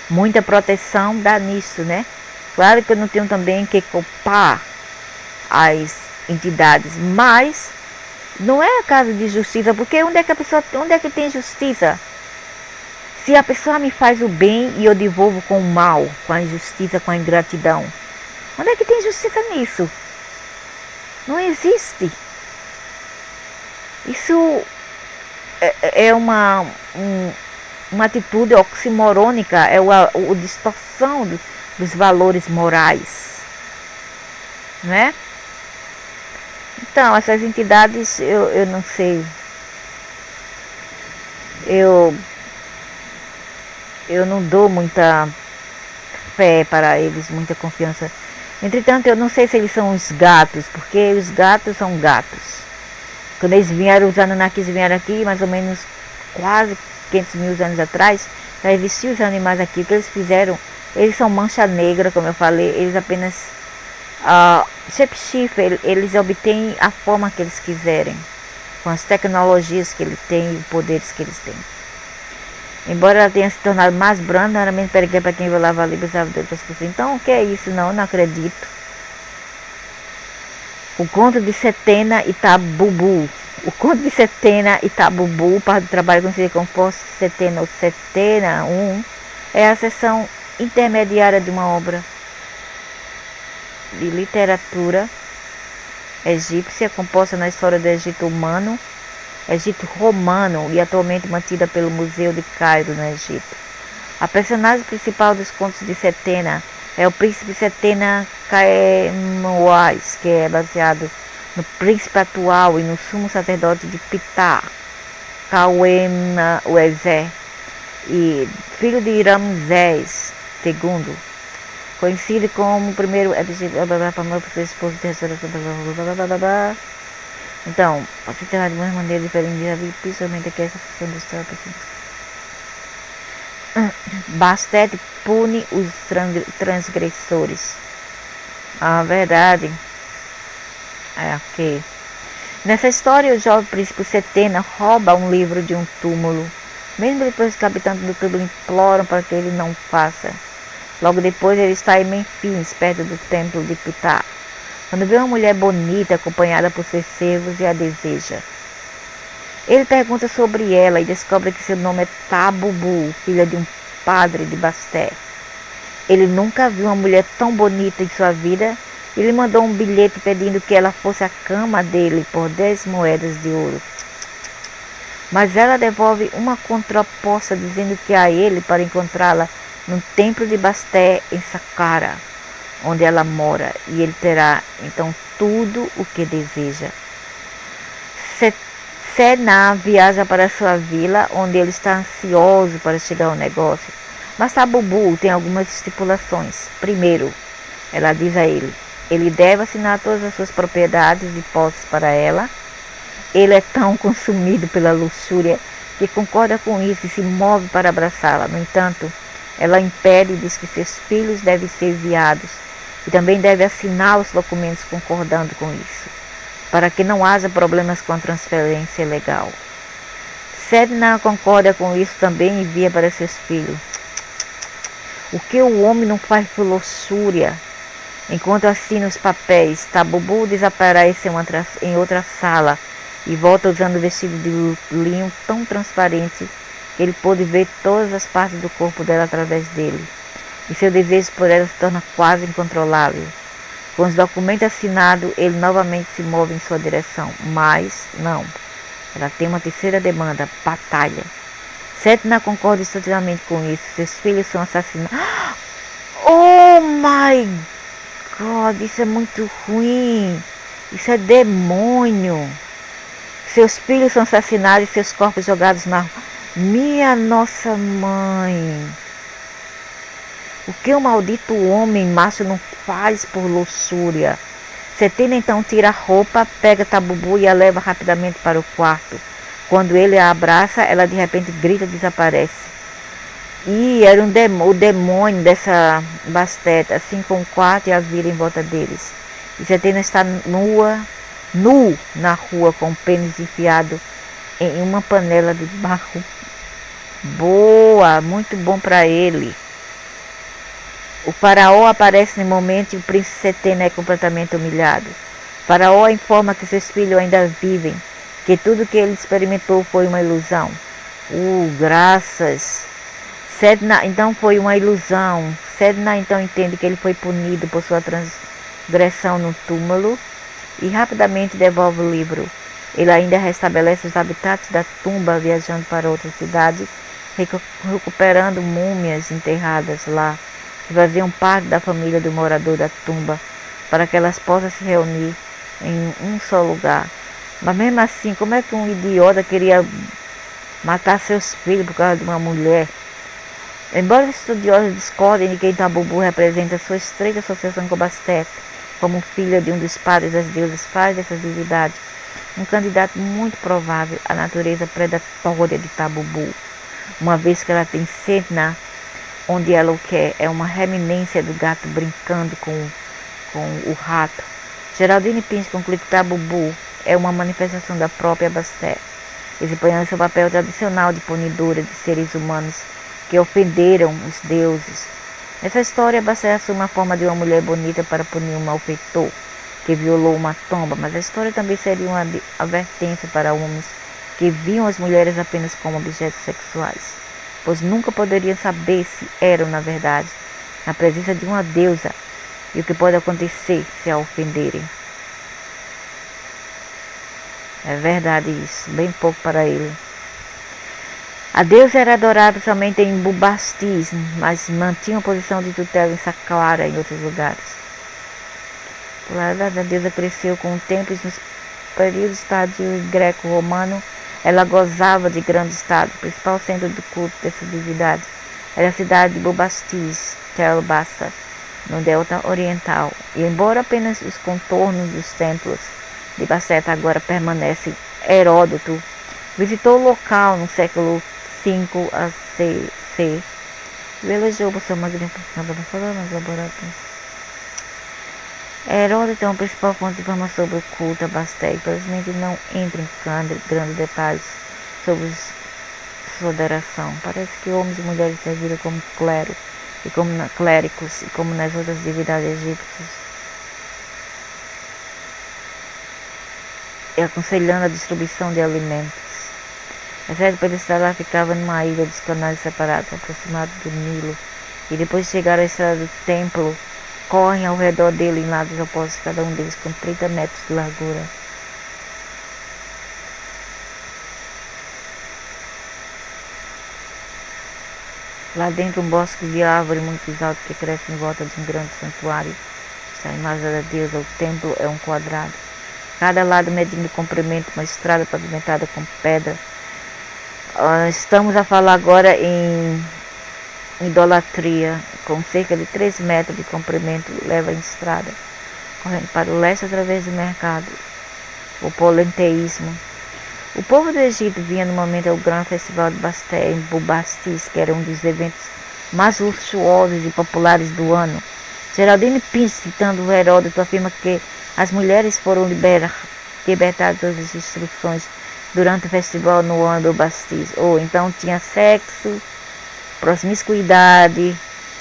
muita proteção dá nisso, né? Claro que eu não tenho também que culpar as entidades, mas não é caso de justiça, porque onde é que tem justiça? Se a pessoa me faz o bem e eu devolvo com o mal, com a injustiça, com a ingratidão, onde é que tem justiça nisso? Não existe. Isso é uma atitude oximorônica, é a distorção dos valores morais, né? Então, essas entidades, eu não sei, eu não dou muita fé para eles, muita confiança. Entretanto, eu não sei se eles são os gatos, porque os gatos são gatos. Quando eles vieram, os Anunnakis vieram aqui, mais ou menos quase 500 mil anos atrás, já existiam os animais aqui. O que eles fizeram? Eles são mancha negra, como eu falei. Eles apenas shapeshift, eles obtêm a forma que eles quiserem, com as tecnologias que eles têm e os poderes que eles têm. Embora ela tenha se tornado mais branda, não era menos perigosa para quem violava a lei, precisava de outras pessoas. Então, o que é isso? Não acredito. O conto de Setena Itabubu. O conto de Setena Itabubu, parte do trabalho conhecido como Força Setena ou Setena 1, é a seção intermediária de uma obra de literatura egípcia composta na história do Egito romano e atualmente mantida pelo Museu de Cairo, no Egito. A personagem principal dos contos de Setena é o príncipe Setena Caemoais, que é baseado no príncipe atual e no sumo sacerdote de Ptah, Khamenei, e filho de Ramsés II, conhecido como o primeiro famoso por ser esposo de restauração. Então, pode ser de uma maneira diferente, principalmente aqui essa questão do Estado. Bastet pune os transgressores. A verdade é que nessa história o jovem príncipe Setena rouba um livro de um túmulo. Mesmo depois que os habitantes do túmulo imploram para que ele não faça. Logo depois ele está em Memphis, perto do templo de Ptah, quando vê uma mulher bonita acompanhada por seus servos e a deseja. Ele pergunta sobre ela e descobre que seu nome é Tabubu, filha de um padre de Bastet. Ele nunca viu uma mulher tão bonita em sua vida e lhe mandou um bilhete pedindo que ela fosse à cama dele por 10 moedas de ouro. Mas ela devolve uma contraposta dizendo que a ele para encontrá-la no templo de Bastet em Saqqara, onde ela mora, e ele terá então tudo o que deseja. Setena viaja para sua vila, onde ele está ansioso para chegar ao negócio. Mas Tabubu tem algumas estipulações. Primeiro, ela diz a ele deve assinar todas as suas propriedades e posses para ela. Ele é tão consumido pela luxúria que concorda com isso e se move para abraçá-la. No entanto, ela impede e diz que seus filhos devem ser enviados e também deve assinar os documentos concordando com isso, para que não haja problemas com a transferência legal. Setena concorda com isso também e envia para seus filhos. O que o homem não faz por luxúria? Enquanto assina os papéis, Tabubu desaparece em outra sala e volta usando o vestido de linho tão transparente que ele pôde ver todas as partes do corpo dela através dele. E seu desejo por ela se torna quase incontrolável. Com os documentos assinados, ele novamente se move em sua direção. Mas, não. Ela tem uma terceira demanda, batalha. Setna concorda instantaneamente com isso. Seus filhos são assassinados. Oh my God, isso é muito ruim. Isso é demônio. Seus filhos são assassinados e seus corpos jogados na rua. Minha nossa mãe. O que o maldito homem macho não faz por luxúria? Setna então tira a roupa, pega Tabubu e a leva rapidamente para o quarto. Quando ele a abraça, ela de repente grita e desaparece. E era o demônio dessa Bastet, assim como o quarto e a vida em volta deles. E Setna está nu na rua, com o pênis enfiado em uma panela de barro. Boa, muito bom para ele. O faraó aparece no momento e o príncipe Setna é completamente humilhado. O faraó informa que seus filhos ainda vivem, que tudo que ele experimentou foi uma ilusão. Graças. Setna então foi uma ilusão. Setna então entende que ele foi punido por sua transgressão no túmulo e rapidamente devolve o livro. Ele ainda restabelece os habitats da tumba, viajando para outra cidade, recuperando múmias enterradas lá, que faziam parte da família do morador da tumba, para que elas possam se reunir em um só lugar. Mas mesmo assim, como é que um idiota queria matar seus filhos por causa de uma mulher? Embora os estudiosos discordem de quem Tabubu representa, sua estreita associação com Bastet, como filha de um dos padres das deusas, faz dessa divindade um candidato muito provável à natureza predatória de Tabubu, uma vez que ela tem Setna onde ela o quer, é uma reminência do gato brincando com o rato. Geraldine Pins conclui que Tabubu é uma manifestação da própria Bastet, desempenhando seu papel tradicional de punidora de seres humanos que ofenderam os deuses. Nessa história, Bastet assume a forma de uma mulher bonita para punir um malfeitor que violou uma tomba, mas a história também seria uma advertência para homens que viam as mulheres apenas como objetos sexuais, pois nunca poderiam saber se eram, na verdade, na presença de uma deusa e o que pode acontecer se a ofenderem. É verdade isso, bem pouco para ele. A deusa era adorada somente em Bubastis, mas mantinha uma posição de tutela em Saqqara em outros lugares. A popularidade da deusa cresceu com o tempo e nos períodos tardios greco-romano, ela gozava de grande estado. O principal centro do culto dessa divindade era a cidade de Bubastis, Tel Basta, no delta oriental. E embora apenas os contornos dos templos de Bastet agora permanecem, Heródoto visitou o local no século V a.C. e elogiou por sua magnificência nos laboratórios. Heródoto é uma principal fonte de informação sobre o culto a Bastet, infelizmente não entra em grandes detalhes sobre sua adoração. Parece que homens e mulheres serviram como clérigos e como nas outras divindades egípcias, e aconselhando a distribuição de alimentos. Exceto pela estrada, ela ficava numa ilha dos canais separados, aproximados do Nilo, e depois de chegar à estrada do templo, correm ao redor dele em lados opostos, cada um deles com 30 metros de largura. Lá dentro, um bosque de árvore muito alto que cresce em volta de um grande santuário. Está a imagem da deusa. O templo é um quadrado, cada lado medindo o comprimento, uma estrada pavimentada com pedra. Estamos a falar agora em idolatria, com cerca de 3 metros de comprimento, leva em estrada, correndo para o leste através do mercado, o polinteísmo. O povo do Egito vinha no momento ao grande festival de Bastet em Bubastis, que era um dos eventos mais luxuosos e populares do ano. Geraldine Pins, citando Heródoto, afirma que as mulheres foram libertadas das restrições durante o festival no ano do Bastis. Ou então tinha sexo, promiscuidade,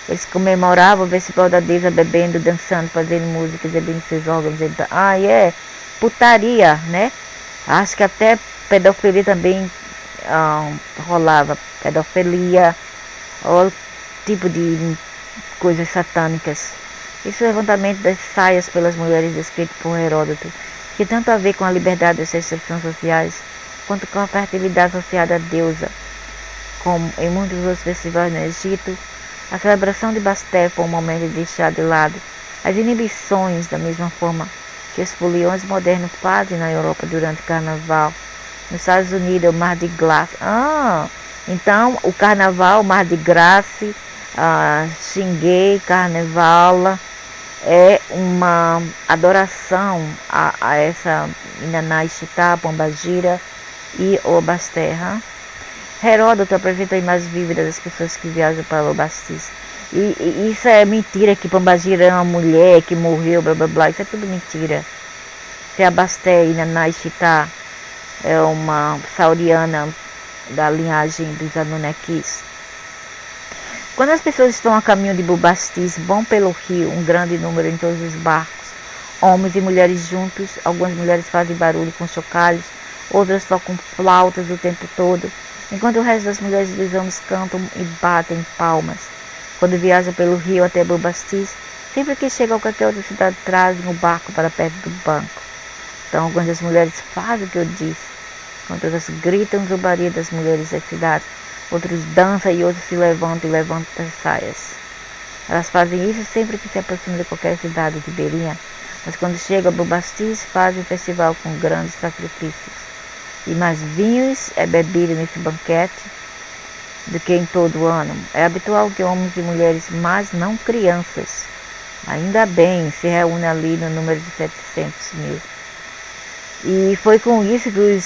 Eles comemoravam o festival da deusa bebendo, dançando, fazendo música, exibindo seus órgãos. Putaria, né? Acho que até pedofilia também rolava. Pedofilia, ou tipo de coisas satânicas. Esse levantamento das saias pelas mulheres descrito por Heródoto, que tanto a ver com a liberdade das restrições sociais, quanto com a fertilidade associada à deusa, como em muitos outros festivais no Egito, a celebração de Basté foi um momento de deixar de lado as inibições, da mesma forma que os foliões modernos fazem na Europa durante o Carnaval. Nos Estados Unidos, o Mardi Gras. Então o Carnaval, o Mardi Gras, Xinguei, Carnaval, é uma adoração a essa Inaná Ishtar, Pombagira e Obasterra. Heródoto apresenta a imagem vívida das pessoas que viajam para o Bastis. E isso é mentira, que Pombagira é uma mulher que morreu, blá blá blá. Isso é tudo mentira. Se a Basté Inaná Ishtar é uma sauriana da linhagem dos Anunnakis. Quando as pessoas estão a caminho de Bubastis, vão pelo rio, um grande número em todos os barcos, homens e mulheres juntos. Algumas mulheres fazem barulho com chocalhos, outras tocam flautas o tempo todo, enquanto o resto das mulheres e dos homens cantam e batem palmas. Quando viajam pelo rio até Bubastis, sempre que chegam a qualquer outra cidade, trazem o barco para perto do banco. Então, quando as mulheres fazem o que eu disse, quando elas gritam zombaria das mulheres da cidade, outros dançam e outros se levantam e levantam as saias. Elas fazem isso sempre que se aproximam de qualquer cidade de Beria, mas quando chegam a Bubastis, fazem um festival com grandes sacrifícios. E mais vinhos é bebido nesse banquete do que em todo o ano. É habitual que homens e mulheres, mas não crianças, ainda bem, se reúnem ali no número de 700 mil. E foi com isso que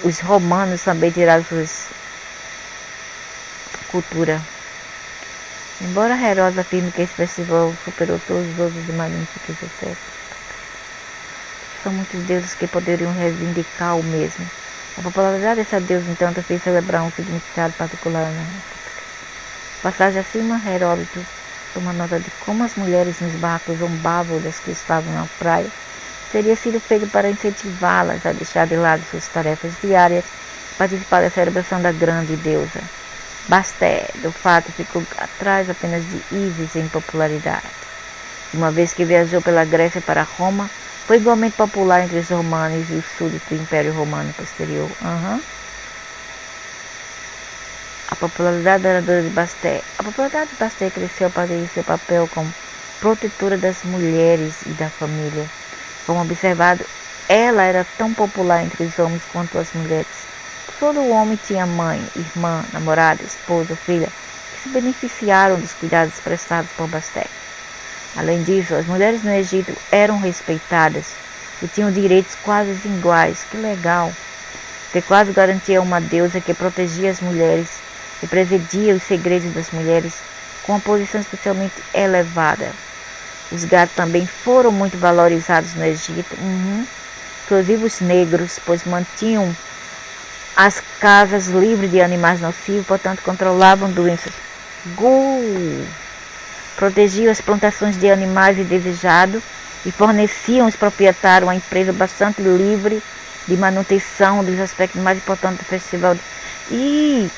os romanos também tiraram suas cultura. Embora Heródoto afirme que esse festival superou todos os outros de magníficos excessos, são muitos deuses que poderiam reivindicar o mesmo. A popularidade dessa deusa, entanto, fez celebrar um significado particular. Passagem acima, Heródoto toma nota de como as mulheres nos barcos zombavam das que estavam na praia. Teria sido feito para incentivá-las a deixar de lado suas tarefas diárias e participar da celebração da grande deusa. Basté, do fato, ficou atrás apenas de Ísis em popularidade. Uma vez que viajou pela Grécia para Roma, foi igualmente popular entre os romanos e os súditos do Império Romano posterior. A popularidade da oradora de Basté. A popularidade de Basté cresceu a partir de seu papel como protetora das mulheres e da família. Como observado, ela era tão popular entre os homens quanto as mulheres. Todo homem tinha mãe, irmã, namorada, esposa, filha, que se beneficiaram dos cuidados prestados por Basté. Além disso, as mulheres no Egito eram respeitadas e tinham direitos quase iguais. Que legal! Que quase garantia uma deusa que protegia as mulheres e presidia os segredos das mulheres com uma posição especialmente elevada. Os gatos também foram muito valorizados no Egito, inclusive os negros, pois mantinham as casas livres de animais nocivos, portanto controlavam doenças. Protegiam as plantações de animais indesejados e forneciam aos proprietários uma empresa bastante livre de manutenção dos aspectos mais importantes do festival. E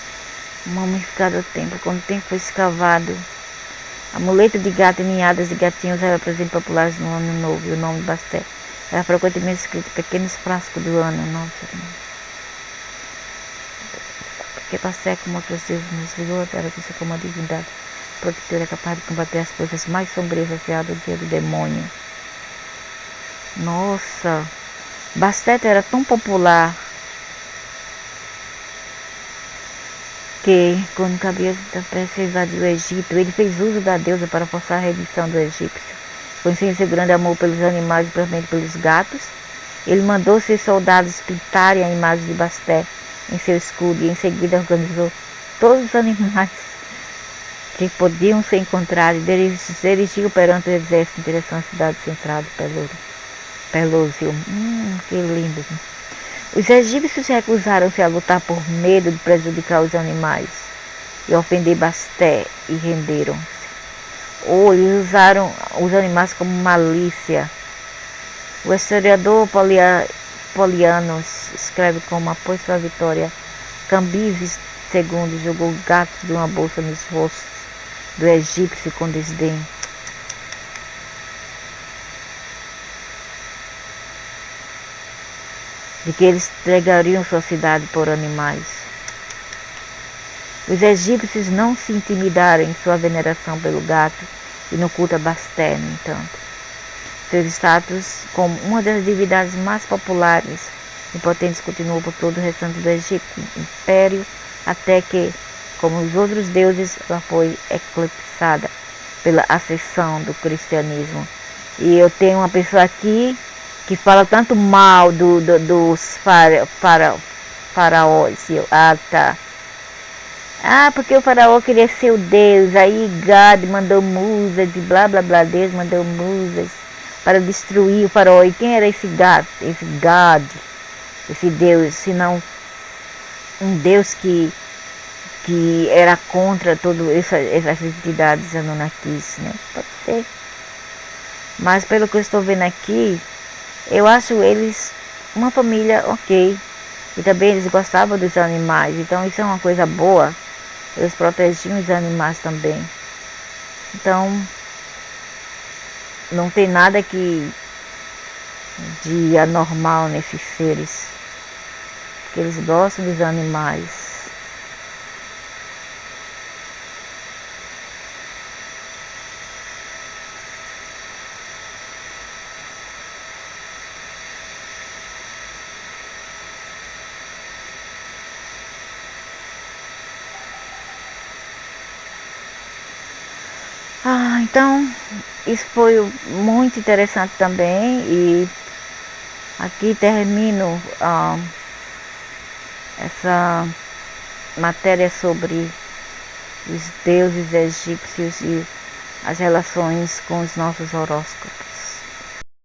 mumificado ao tempo, quando o tempo foi escavado, amuleto de gato e ninhadas de gatinhos eram presentes populares no ano novo, e o nome de Basté era frequentemente escrito em pequenos frascos do ano. Porque Basté, como outros deuses nos vigor, era vista como uma divindade protetora capaz de combater as coisas mais sombrias associadas ao dia do demônio. Nossa, Bastet era tão popular que, quando cabia da peça invadiu o Egito, ele fez uso da deusa para forçar a rendição do egípcio. Conhecendo seu grande amor pelos animais e principalmente pelos gatos, ele mandou seus soldados pintarem a imagem de Bastet em seu escudo e em seguida organizou todos os animais que podiam ser encontrados e dirigiu perante o exército em direção à cidade central de Pelósio. Que lindo! Os egípcios recusaram-se a lutar por medo de prejudicar os animais. e ofender Basté e renderam-se. Ou eles usaram os animais como malícia. O historiador Polianos escreve como após sua vitória, Cambises II jogou gatos de uma bolsa nos rostos do egípcio com desdém. De que eles entregariam sua cidade por animais. Os egípcios não se intimidaram em sua veneração pelo gato e no culto a Basté, no entanto. Seu status como uma das divindades mais populares e potentes continuou por todo o restante do Egito, império, até que, como os outros deuses, ela foi eclipsada pela ascensão do cristianismo. E eu tenho uma pessoa aqui que fala tanto mal dos faraós. Tá. Porque o faraó queria ser o Deus, aí Gad mandou musas e blá blá blá, Deus mandou musas para destruir o faraó. E quem era esse Gad, esse Deus, senão um Deus que era contra todas essas entidades anunnakis, né? Pode ser. Mas pelo que eu estou vendo aqui, eu acho eles uma família ok. E também eles gostavam dos animais, então isso é uma coisa boa. Eles protegiam os animais também. Então, não tem nada de anormal nesses seres. Porque eles gostam dos animais. Então, isso foi muito interessante também. E aqui termino essa matéria sobre os deuses egípcios e as relações com os nossos horóscopos.